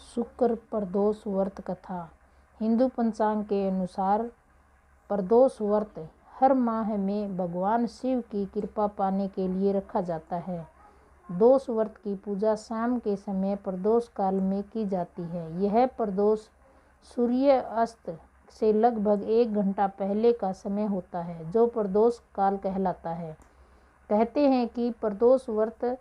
शुक्र प्रदोष व्रत कथा। हिंदू पंचांग के अनुसार प्रदोष व्रत हर माह में भगवान शिव की कृपा पाने के लिए रखा जाता है। दोष व्रत की पूजा शाम के समय प्रदोष काल में की जाती है। यह प्रदोष सूर्य अस्त से लगभग 1 घंटा पहले का समय होता है, जो प्रदोष काल कहलाता है। कहते हैं कि प्रदोष व्रत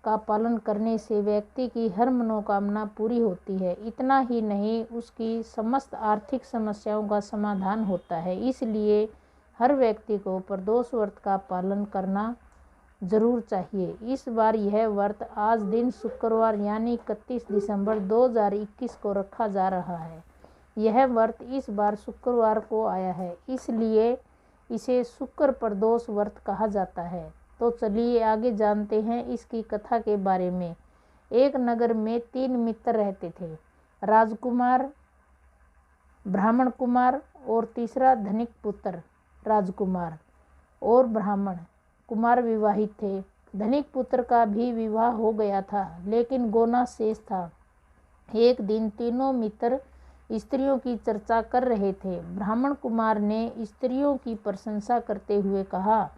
का पालन करने से व्यक्ति की हर मनोकामना पूरी होती है। इतना ही नहीं, उसकी समस्त आर्थिक समस्याओं का समाधान होता है। इसलिए हर व्यक्ति को प्रदोष व्रत का पालन करना जरूर चाहिए। इस बार यह व्रत आज दिन शुक्रवार यानी 31 दिसंबर 2021 को रखा जा रहा है। यह व्रत इस बार शुक्रवार को आया है, इसलिए इसे शुक्र प्रदोष व्रत कहा जाता है। तो चलिए आगे जानते हैं इसकी कथा के बारे में। एक नगर में 3 मित्र रहते थे। राजकुमार, ब्राह्मण कुमार और तीसरा धनिक पुत्र। राजकुमार और ब्राह्मण कुमार विवाहित थे। धनिक पुत्र का भी विवाह हो गया था, लेकिन गोना शेष था। एक दिन तीनों मित्र स्त्रियों की चर्चा कर रहे थे। ब्राह्मण कुमार ने स्त्रियों की प्रशंसा करते हुए कहा,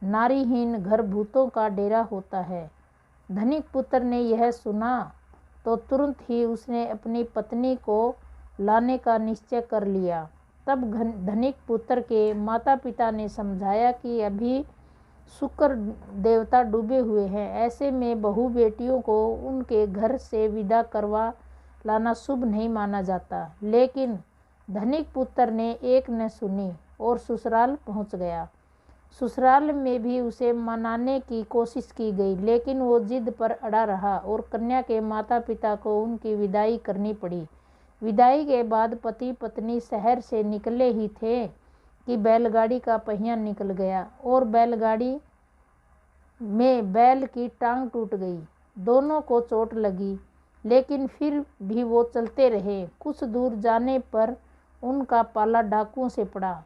नारीहीन घर भूतों का डेरा होता है। धनिक पुत्र ने यह सुना तो तुरंत ही उसने अपनी पत्नी को लाने का निश्चय कर लिया। तब धनिक पुत्र के माता पिता ने समझाया कि अभी शुक्र देवता डूबे हुए हैं, ऐसे में बहू बेटियों को उनके घर से विदा करवा लाना शुभ नहीं माना जाता। लेकिन धनिक पुत्र ने एक न सुनी और ससुराल पहुंच गया। ससुराल में भी उसे मनाने की कोशिश की गई, लेकिन वो जिद पर अड़ा रहा और कन्या के माता पिता को उनकी विदाई करनी पड़ी। विदाई के बाद पति पत्नी शहर से निकले ही थे कि बैलगाड़ी का पहिया निकल गया और बैलगाड़ी में बैल की टांग टूट गई। दोनों को चोट लगी, लेकिन फिर भी वो चलते रहे। कुछ दूर जाने पर उनका पाला डाकुओं से पड़ा,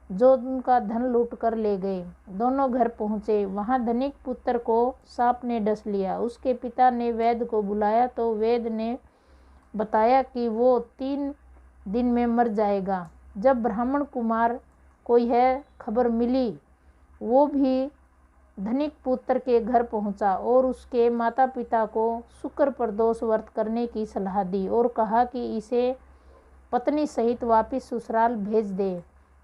जो उनका धन लूट कर ले गए। दोनों घर पहुंचे। वहां धनिक पुत्र को सांप ने डस लिया। उसके पिता ने वैद्य को बुलाया तो वैद्य ने बताया कि वो 3 दिन में मर जाएगा। जब ब्राह्मण कुमार को यह खबर मिली, वो भी धनिक पुत्र के घर पहुंचा और उसके माता पिता को शुक्र प्रदोष व्रत करने की सलाह दी और कहा कि इसे पत्नी सहित वापिस ससुराल भेज दे।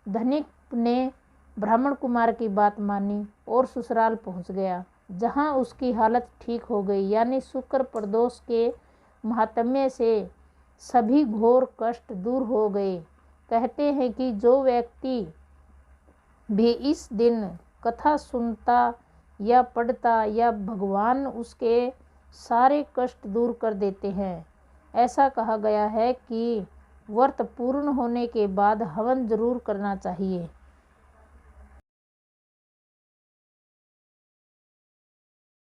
धनिक ने ब्राह्मण कुमार की बात मानी और ससुराल पहुंच गया, जहां उसकी हालत ठीक हो गई। यानी शुक्र प्रदोष के महात्म्य से सभी घोर कष्ट दूर हो गए। कहते हैं कि जो व्यक्ति भी इस दिन कथा सुनता या पढ़ता या भगवान उसके सारे कष्ट दूर कर देते हैं। ऐसा कहा गया है कि व्रत पूर्ण होने के बाद हवन जरूर करना चाहिए।